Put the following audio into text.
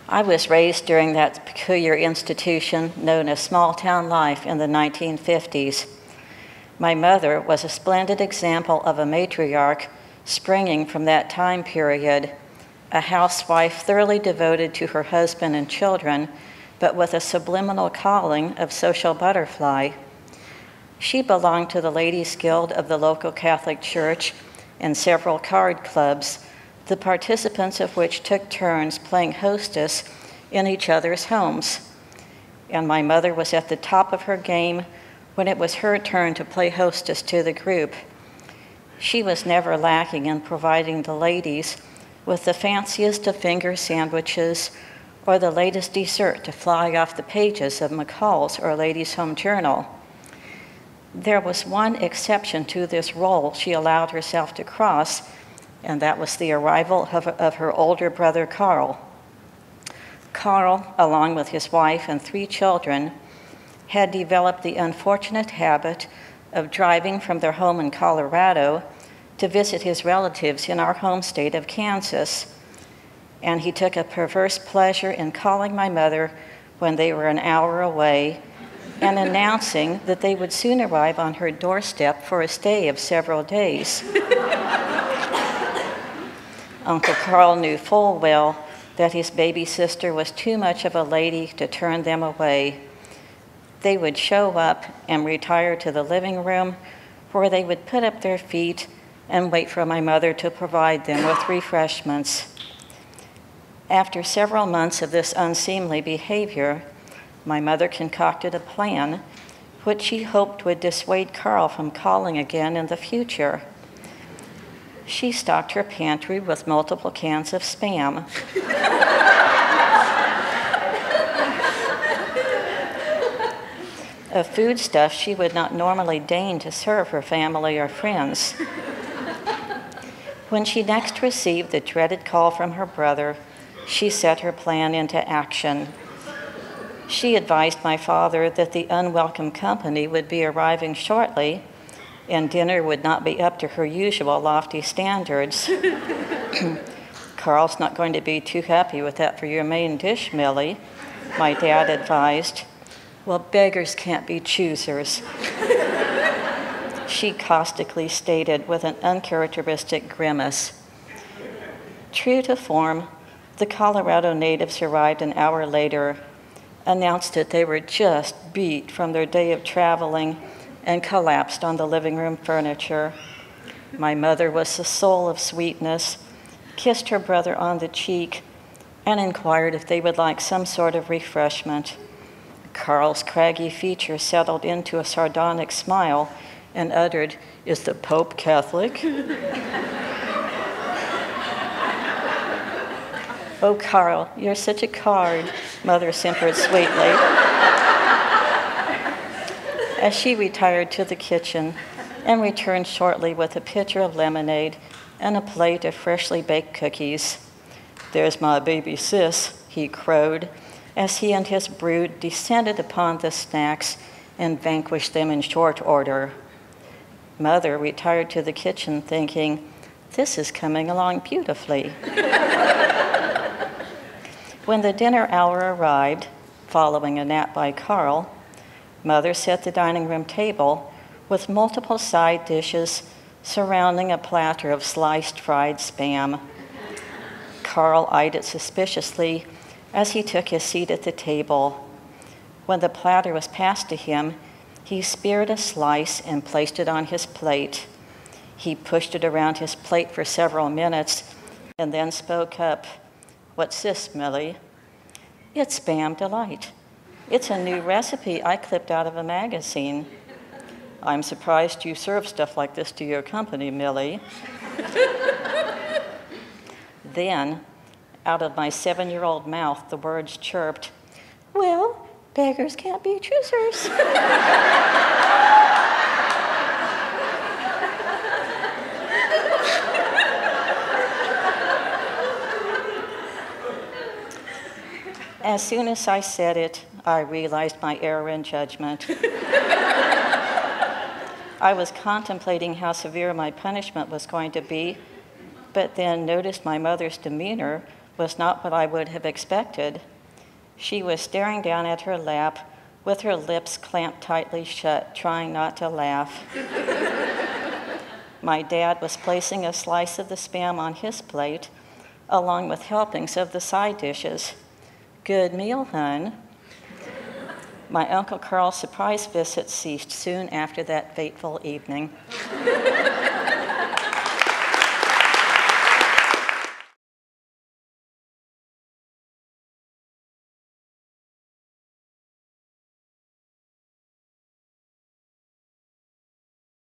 I was raised during that peculiar institution known as small-town life in the 1950s. My mother was a splendid example of a matriarch springing from that time period, a housewife thoroughly devoted to her husband and children, but with a subliminal calling of social butterfly. She belonged to the Ladies' Guild of the local Catholic Church and several card clubs, the participants of which took turns playing hostess in each other's homes. And my mother was at the top of her game when it was her turn to play hostess to the group. She was never lacking in providing the ladies with the fanciest of finger sandwiches or the latest dessert to fly off the pages of McCall's or Ladies' Home Journal. There was one exception to this role she allowed herself to cross, and that was the arrival of her older brother, Carl. Carl, along with his wife and 3 children, had developed the unfortunate habit of driving from their home in Colorado to visit his relatives in our home state of Kansas. And he took a perverse pleasure in calling my mother when they were an hour away and announcing that they would soon arrive on her doorstep for a stay of several days. Uncle Carl knew full well that his baby sister was too much of a lady to turn them away. They would show up and retire to the living room, where they would put up their feet and wait for my mother to provide them with refreshments. After several months of this unseemly behavior, my mother concocted a plan which she hoped would dissuade Carl from calling again in the future. She stocked her pantry with multiple cans of Spam. Of foodstuff she would not normally deign to serve her family or friends. When she next received the dreaded call from her brother, she set her plan into action. She advised my father that the unwelcome company would be arriving shortly, and dinner would not be up to her usual lofty standards. Carl's not going to be too happy with that for your main dish, Millie, my dad advised. Well, beggars can't be choosers, she caustically stated with an uncharacteristic grimace. True to form, the Colorado natives arrived an hour later, announced that they were just beat from their day of traveling, and collapsed on the living room furniture. My mother was the soul of sweetness, kissed her brother on the cheek, and inquired if they would like some sort of refreshment. Carl's craggy features settled into a sardonic smile and uttered, "Is the Pope Catholic?" "Oh, Carl, you're such a card," Mother simpered sweetly, as she retired to the kitchen and returned shortly with a pitcher of lemonade and a plate of freshly baked cookies. "There's my baby sis," he crowed, as he and his brood descended upon the snacks and vanquished them in short order. Mother retired to the kitchen thinking, "This is coming along beautifully." When the dinner hour arrived, following a nap by Carl, Mother set the dining room table with multiple side dishes surrounding a platter of sliced fried Spam. Carl eyed it suspiciously as he took his seat at the table. When the platter was passed to him, he speared a slice and placed it on his plate. He pushed it around his plate for several minutes and then spoke up. "What's this, Millie?" "It's Spam Delight. It's a new recipe I clipped out of a magazine." "I'm surprised you serve stuff like this to your company, Millie." Then, out of my 7-year-old mouth, the words chirped, "Well, beggars can't be choosers." As soon as I said it, I realized my error in judgment. I was contemplating how severe my punishment was going to be, but then noticed my mother's demeanor was not what I would have expected. She was staring down at her lap with her lips clamped tightly shut, trying not to laugh. My dad was placing a slice of the Spam on his plate, along with helpings of the side dishes. "Good meal, hun." My Uncle Carl's surprise visit ceased soon after that fateful evening.